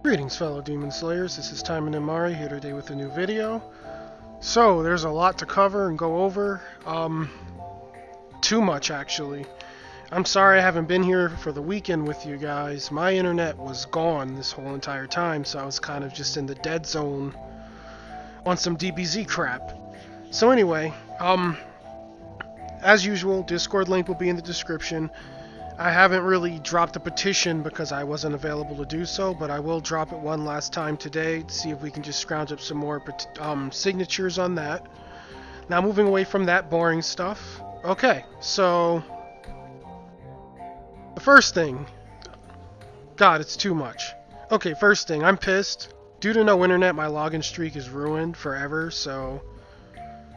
Greetings, fellow Demon Slayers. This is Taimanin here today with a new video. So, there's a lot to cover and go over. Too much, actually. I'm sorry I haven't been here for the weekend with you guys. My internet was gone this whole entire time, so I was kind of just in the dead zone on some DBZ crap. So anyway, as usual, Discord link will be in the description. I haven't really dropped a petition because I wasn't available to do so, but I will drop it one last time today to see if we can just scrounge up some more signatures on that. Now, moving away from that boring stuff. Okay, so the first thing. God, it's too much. Okay, first thing, I'm pissed. Due to no internet, my login streak is ruined forever, so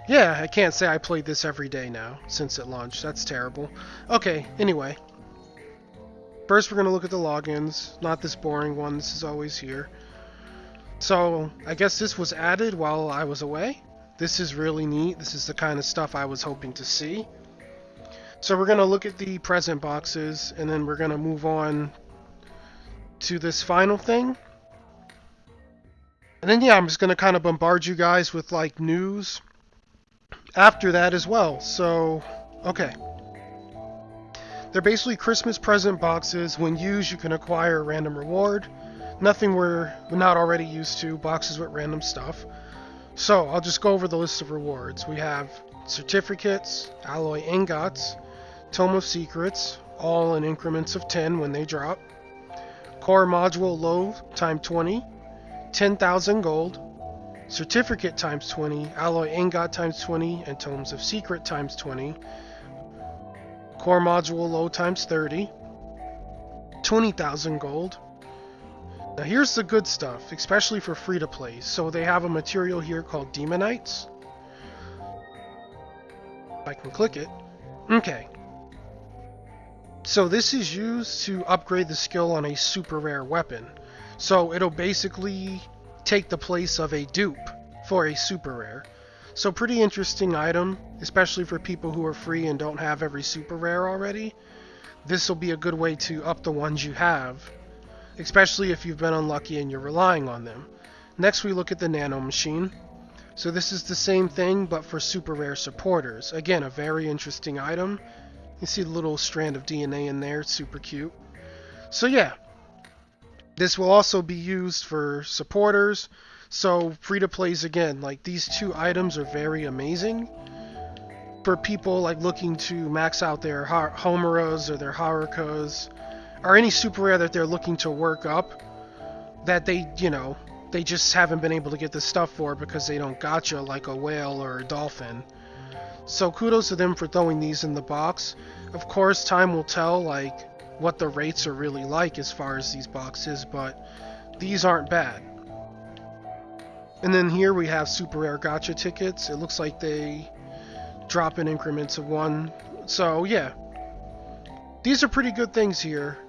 yeah, I can't say I played this every day now since it launched. That's terrible. Okay, anyway. First, we're going to look at the logins. Not this boring one. This is always here. So, I guess this was added while I was away. This is really neat. This is the kind of stuff I was hoping to see. So, we're going to look at the present boxes, and then we're going to move on to this final thing. And then, yeah, I'm just going to kind of bombard you guys with, like, news after that as well. So, okay. They're basically Christmas present boxes. When used, you can acquire a random reward. Nothing we're not already used to, boxes with random stuff. So, I'll just go over the list of rewards. We have certificates, alloy ingots, tome of secrets, all in increments of 10 when they drop. Core module low times 20, 10,000 gold. Certificate times 20, alloy ingot times 20, and tomes of secret times 20. Core module low times 30, 20,000 gold. Now here's the good stuff, especially for free-to-play. So they have a material here called Demonites. I can click it. Okay. So this is used to upgrade the skill on a super rare weapon. So it'll basically take the place of a dupe for a super rare. So pretty interesting item, especially for people who are free and don't have every super rare already. This will be a good way to up the ones you have, especially if you've been unlucky and you're relying on them. Next we look at the Nano Machine. So this is the same thing but for super rare supporters. Again, a very interesting item. You see the little strand of DNA in there, it's super cute. So yeah, this will also be used for supporters. So, free-to-plays again, like these two items are very amazing for people like looking to max out their Homeras or their Harukas or any super rare that they're looking to work up that they just haven't been able to get the stuff for because they don't gotcha like a whale or a dolphin. So, kudos to them for throwing these in the box. Of course, time will tell like what the rates are really like as far as these boxes, but these aren't bad. And then here we have super rare gacha tickets. It looks like they drop in increments of 1. So yeah, these are pretty good things here.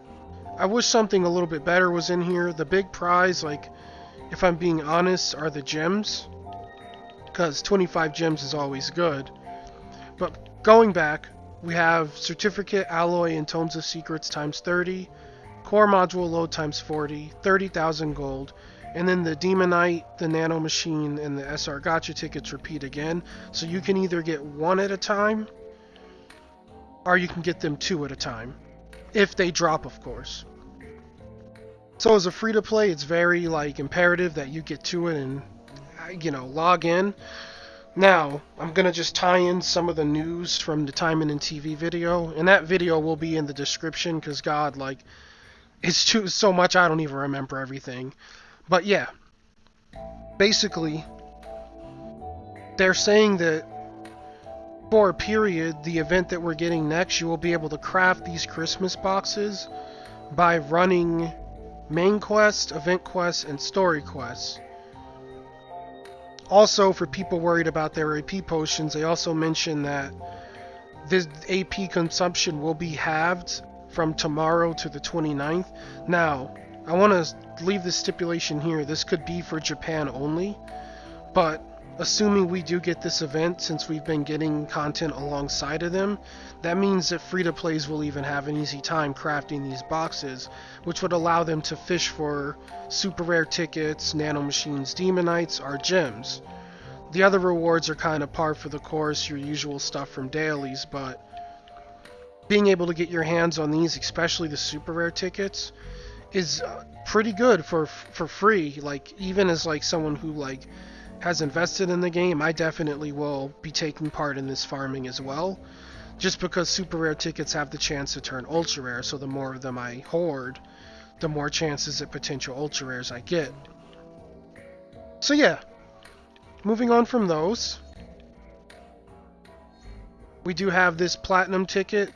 I wish something a little bit better was in here. The big prize, like, if I'm being honest, are the gems. Because 25 gems is always good. But going back, we have certificate, alloy, and tomes of secrets times 30. Core module load times 40. 30,000 gold. And then the Demonite, the Nano Machine, and the SR Gacha tickets repeat again. So you can either get one at a time, or you can get them 2 at a time. If they drop, of course. So as a free-to-play, it's very imperative that you get to it and, log in. Now, I'm going to just tie in some of the news from the Taimanin TV video. And that video will be in the description, because God, it's so much I don't even remember everything. But yeah, basically, they're saying that for a period, the event that we're getting next, you will be able to craft these Christmas boxes by running main quest, event quests, and story quests. Also, for people worried about their AP potions, they also mention that this AP consumption will be halved from tomorrow to the 29th. Now, I want to leave this stipulation here. This could be for Japan only, but assuming we do get this event, since we've been getting content alongside of them, that means that free-to-plays will even have an easy time crafting these boxes, which would allow them to fish for super rare tickets, Nano Machines, Demonites, or gems. The other rewards are kind of par for the course, your usual stuff from dailies, but being able to get your hands on these, especially the super rare tickets, is pretty good for free. Like, even as like someone who like has invested in the game, I definitely will be taking part in this farming as well, just because super rare tickets have the chance to turn ultra rare, so the more of them I hoard, the more chances at potential ultra rares I get. So yeah, moving on from those, we do have this platinum ticket.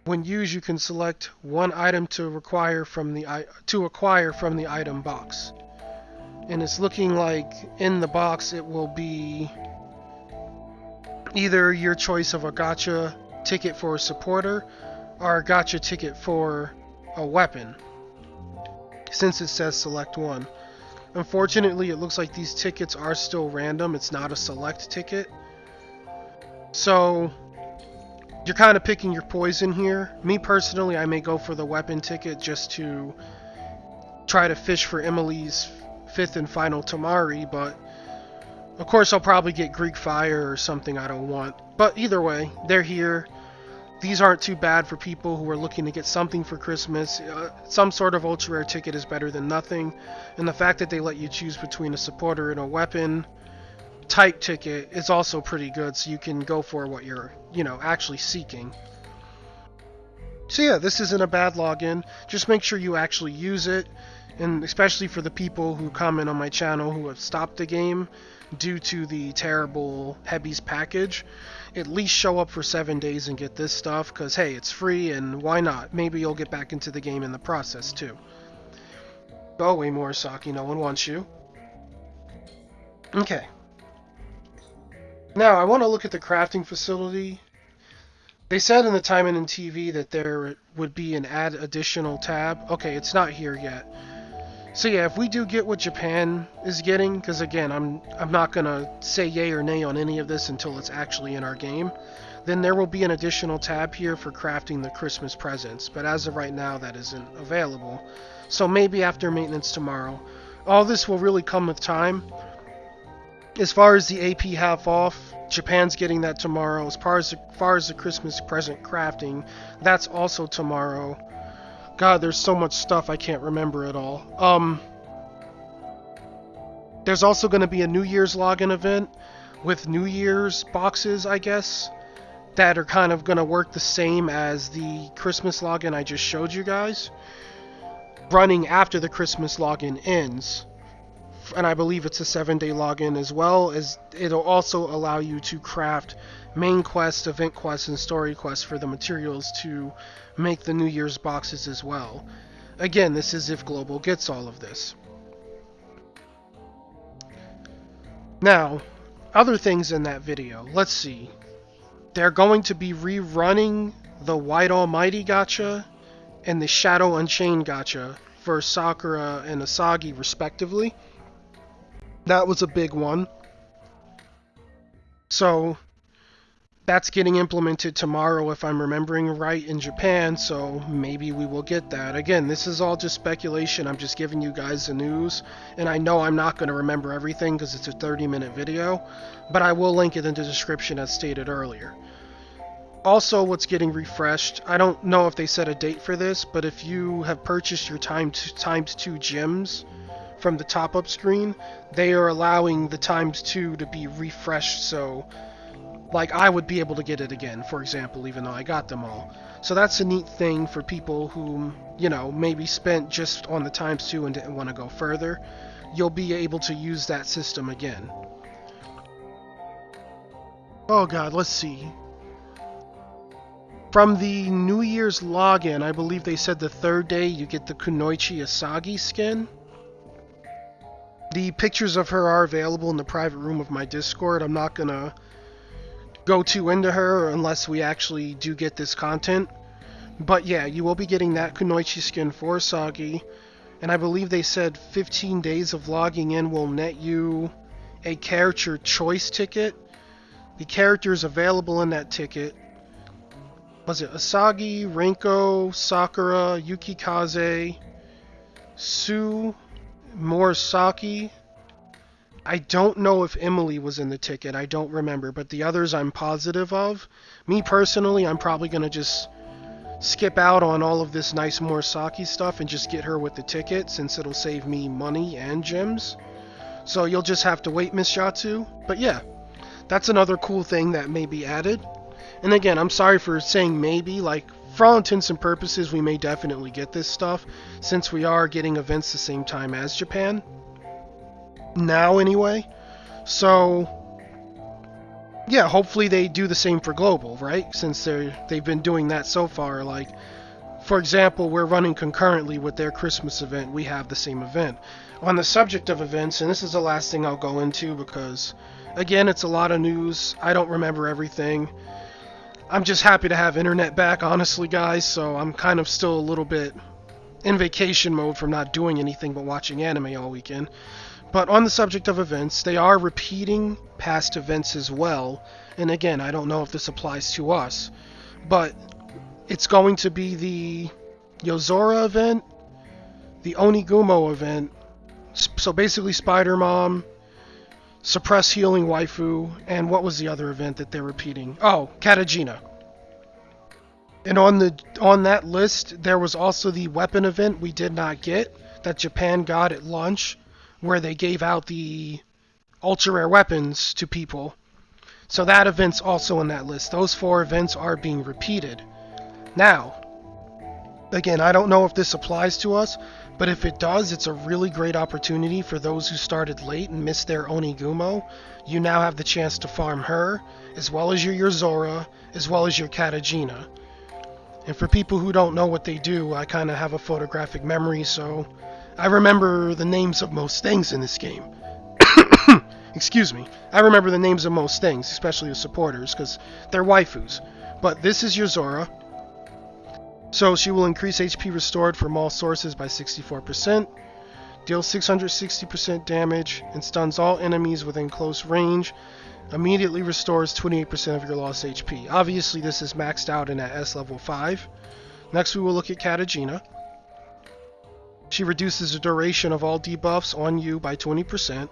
When used, you can select one item to acquire from the item box. And it's looking like in the box it will be either your choice of a gacha ticket for a supporter or a gacha ticket for a weapon, since it says select one. Unfortunately, it looks like these tickets are still random. It's not a select ticket. So you're kind of picking your poison here. Me personally, I may go for the weapon ticket just to try to fish for Emily's 5th and final Tamari, but of course I'll probably get Greek Fire or something I don't want. But either way, they're here. These aren't too bad for people who are looking to get something for Christmas. Some sort of ultra rare ticket is better than nothing, and the fact that they let you choose between a supporter and a weapon type ticket is also pretty good, so you can go for what you're, actually seeking. So yeah, this isn't a bad login. Just make sure you actually use it, and especially for the people who comment on my channel who have stopped the game due to the terrible Hebi's package, at least show up for 7 days and get this stuff, because hey, it's free, and why not? Maybe you'll get back into the game in the process too. Go away, Morisaki, no one wants you. Okay. Now, I want to look at the crafting facility. They said in the Taimanin TV that there would be an add additional tab. Okay, it's not here yet. So yeah, if we do get what Japan is getting, because again, I'm not going to say yay or nay on any of this until it's actually in our game, then there will be an additional tab here for crafting the Christmas presents. But as of right now, that isn't available. So maybe after maintenance tomorrow. All this will really come with time. As far as the AP half off, Japan's getting that tomorrow. As far as the Christmas present crafting, that's also tomorrow. God, there's so much stuff I can't remember it all. There's also going to be a New Year's login event with New Year's boxes, I guess, that are kind of going to work the same as the Christmas login I just showed you guys, running after the Christmas login ends. And I believe it's a 7-day login, as well as it'll also allow you to craft main quests, event quests, and story quests for the materials to make the New Year's boxes as well. Again, this is if Global gets all of this. Now, other things in that video. Let's see. They're going to be rerunning the White Almighty gacha and the Shadow Unchained gacha for Sakura and Asagi respectively. That was a big one. So that's getting implemented tomorrow if I'm remembering right in Japan, so maybe we will get that. Again, this is all just speculation. I'm just giving you guys the news, and I know I'm not going to remember everything because it's a 30-minute video, but I will link it in the description as stated earlier. Also, what's getting refreshed, I don't know if they set a date for this, but if you have purchased your times 2 gems from the top-up screen, they are allowing the times 2 to be refreshed, so like I would be able to get it again, for example, even though I got them all. So that's a neat thing for people who, maybe spent just on the times 2 and didn't want to go further. You'll be able to use that system again. Oh god, let's see. From the New Year's login, I believe they said the 3rd day you get the Kunoichi Asagi skin. The pictures of her are available in the private room of my Discord. I'm not gonna go too into her unless we actually do get this content. But yeah, you will be getting that Kunoichi skin for Asagi. And I believe they said 15 days of logging in will net you a character choice ticket. The characters available in that ticket was it Asagi, Renko, Sakura, Yukikaze, Sue, Morisaki. I don't know if Emily was in the ticket. I don't remember, but the others I'm positive of. Me personally, I'm probably going to just skip out on all of this nice Morisaki stuff and just get her with the ticket, since it'll save me money and gems. So you'll just have to wait, Miss Yatsu. But yeah, that's another cool thing that may be added. And again, I'm sorry for saying maybe, like, for all intents and purposes, we may definitely get this stuff, since we are getting events the same time as Japan. Now, anyway. So, yeah, hopefully they do the same for Global, right? Since they've been doing that so far. Like, for example, we're running concurrently with their Christmas event. We have the same event. On the subject of events, and this is the last thing I'll go into because, again, it's a lot of news. I don't remember everything. I'm just happy to have internet back, honestly, guys, so I'm kind of still a little bit in vacation mode from not doing anything but watching anime all weekend. But on the subject of events, they are repeating past events as well. And again, I don't know if this applies to us, but it's going to be the Yozora event, the Onigumo event, so basically Spider-Mom, Suppress Healing Waifu, and what was the other event that they're repeating? Oh, Katagina. And on that list, there was also the weapon event we did not get, that Japan got at launch, where they gave out the ultra rare weapons to people. So that event's also in that list. Those 4 events are being repeated. Now, again, I don't know if this applies to us, but if it does, it's a really great opportunity for those who started late and missed their Onigumo. You now have the chance to farm her, as well as your Yozora, as well as your Katagina. And for people who don't know what they do, I kind of have a photographic memory, so I remember the names of most things in this game. Excuse me. I remember the names of most things, especially the supporters, because they're waifus. But this is Yozora. So she will increase HP restored from all sources by 64%, deals 660% damage, and stuns all enemies within close range, immediately restores 28% of your lost HP. Obviously this is maxed out in at S level 5. Next we will look at Katagina. She reduces the duration of all debuffs on you by 20%,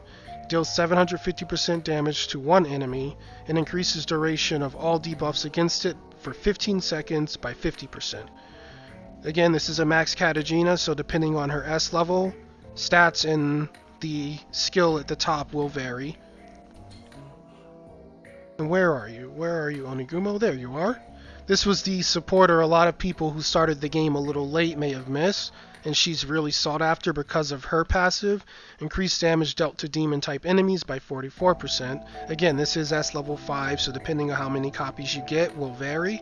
deals 750% damage to one enemy, and increases duration of all debuffs against it for 15 seconds by 50%. Again, this is a max Katagina, so depending on her S level, stats and the skill at the top will vary. And where are you? Where are you, Onigumo? There you are. This was the supporter a lot of people who started the game a little late may have missed, and she's really sought after because of her passive. Increased damage dealt to demon-type enemies by 44%. Again, this is S level 5, so depending on how many copies you get will vary.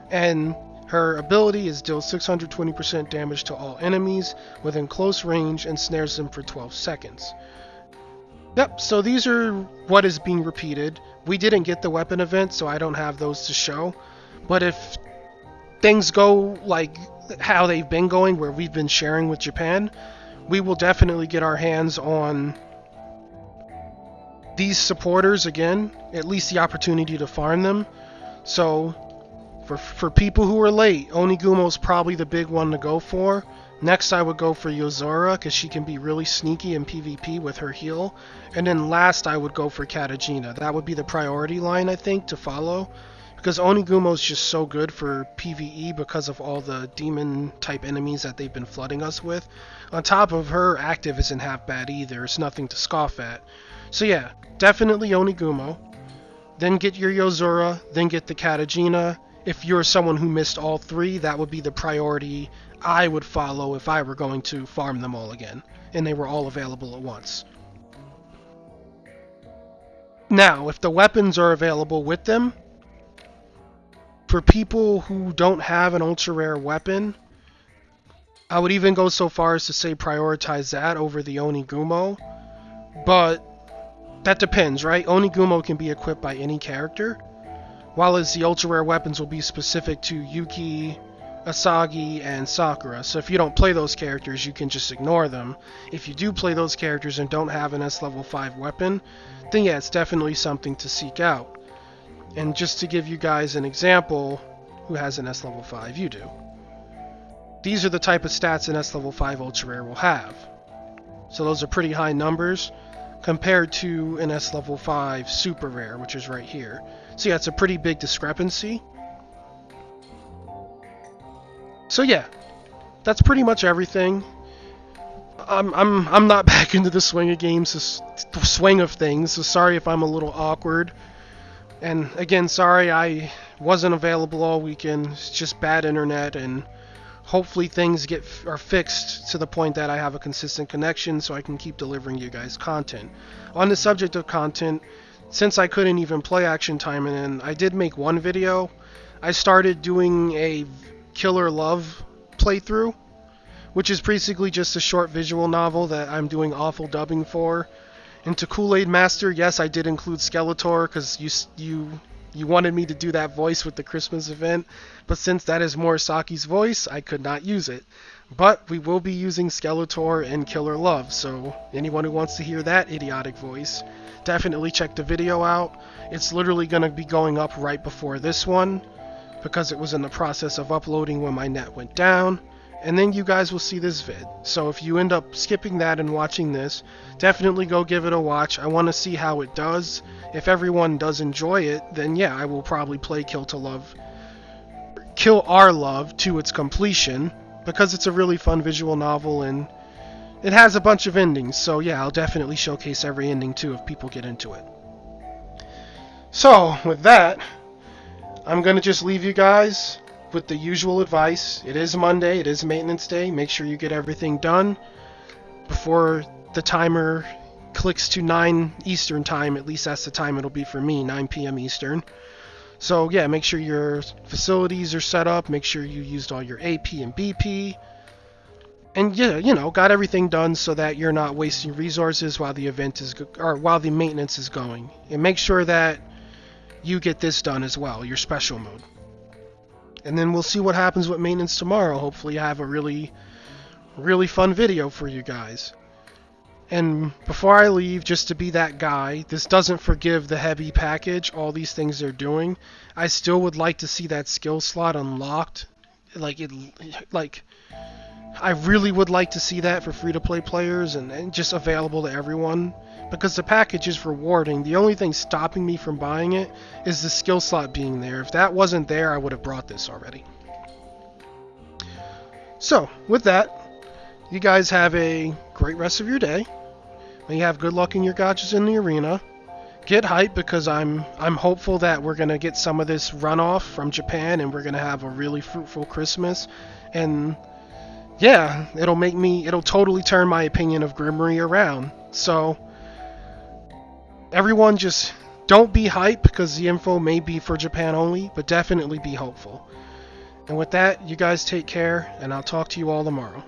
And her ability is deal 620% damage to all enemies within close range and snares them for 12 seconds. Yep, so these are what is being repeated. We didn't get the weapon event, so I don't have those to show. But if things go like how they've been going, where we've been sharing with Japan, we will definitely get our hands on these supporters again, at least the opportunity to farm them. So for people who are late, Onigumo's probably the big one to go for. Next I would go for Yozora, because she can be really sneaky in PvP with her heal. And then last I would go for Katagina. That would be the priority line, I think, to follow. Because Onigumo's just so good for PvE because of all the demon type enemies that they've been flooding us with. On top of her active isn't half bad either. It's nothing to scoff at. So yeah, definitely Onigumo. Then get your Yozora, then get the Katagina. If you're someone who missed all 3, that would be the priority I would follow if I were going to farm them all again, and they were all available at once. Now, if the weapons are available with them, for people who don't have an ultra rare weapon, I would even go so far as to say prioritize that over the Onigumo, but that depends, right? Onigumo can be equipped by any character, while as the ultra rare weapons will be specific to Yuki, Asagi, and Sakura. So if you don't play those characters, you can just ignore them. If you do play those characters and don't have an S level 5 weapon, then yeah, it's definitely something to seek out. And just to give you guys an example, who has an S level 5? You do. These are the type of stats an S level 5 ultra rare will have. So those are pretty high numbers compared to an S level 5 super rare, which is right here. So yeah, it's a pretty big discrepancy. So yeah, that's pretty much everything. I'm not back into the swing of games, the swing of things. So sorry if I'm a little awkward. And again, sorry I wasn't available all weekend. It's just bad internet, and hopefully things are fixed to the point that I have a consistent connection so I can keep delivering you guys content. On the subject of content, since I couldn't even play Action Taimanin, I did make one video. I started doing a Killer Love playthrough, which is basically just a short visual novel that I'm doing awful dubbing for. Into Kool-Aid Master, yes, I did include Skeletor because you wanted me to do that voice with the Christmas event, but since that is Morisaki's voice, I could not use it. But we will be using Skeletor in Killer Love, so anyone who wants to hear that idiotic voice, definitely check the video out. It's literally going to be going up right before this one, because it was in the process of uploading when my net went down, and then you guys will see this vid. So if you end up skipping that and watching this, definitely go give it a watch. I want to see how it does. If everyone does enjoy it, then yeah, I will probably play Kill Our Love to its completion, because it's a really fun visual novel and it has a bunch of endings. So yeah, I'll definitely showcase every ending too if people get into it. So with that, I'm going to just leave you guys with the usual advice. It is Monday, it is maintenance day. Make sure you get everything done before the timer clicks to 9 Eastern time. At least that's the time it'll be for me, 9 p.m. Eastern. So yeah, make sure your facilities are set up. Make sure you used all your AP and BP. And yeah, got everything done so that you're not wasting resources while the while the maintenance is going. And make sure that you get this done as well, your special mode. And then we'll see what happens with maintenance tomorrow. Hopefully I have a really fun video for you guys. And before I leave, just to be that guy, this doesn't forgive the heavy package, all these things they're doing. I still would like to see that skill slot unlocked. I really would like to see that for free-to-play players and just available to everyone. Because the package is rewarding. The only thing stopping me from buying it is the skill slot being there. If that wasn't there, I would have brought this already. So, with that, you guys have a great rest of your day. May you have good luck in your gotchas in the arena. Get hyped, because I'm hopeful that we're going to get some of this runoff from Japan and we're going to have a really fruitful Christmas. And yeah, it'll totally turn my opinion of Grimmery around. So everyone just don't be hyped, because the info may be for Japan only, but definitely be hopeful. And with that, you guys take care, and I'll talk to you all tomorrow.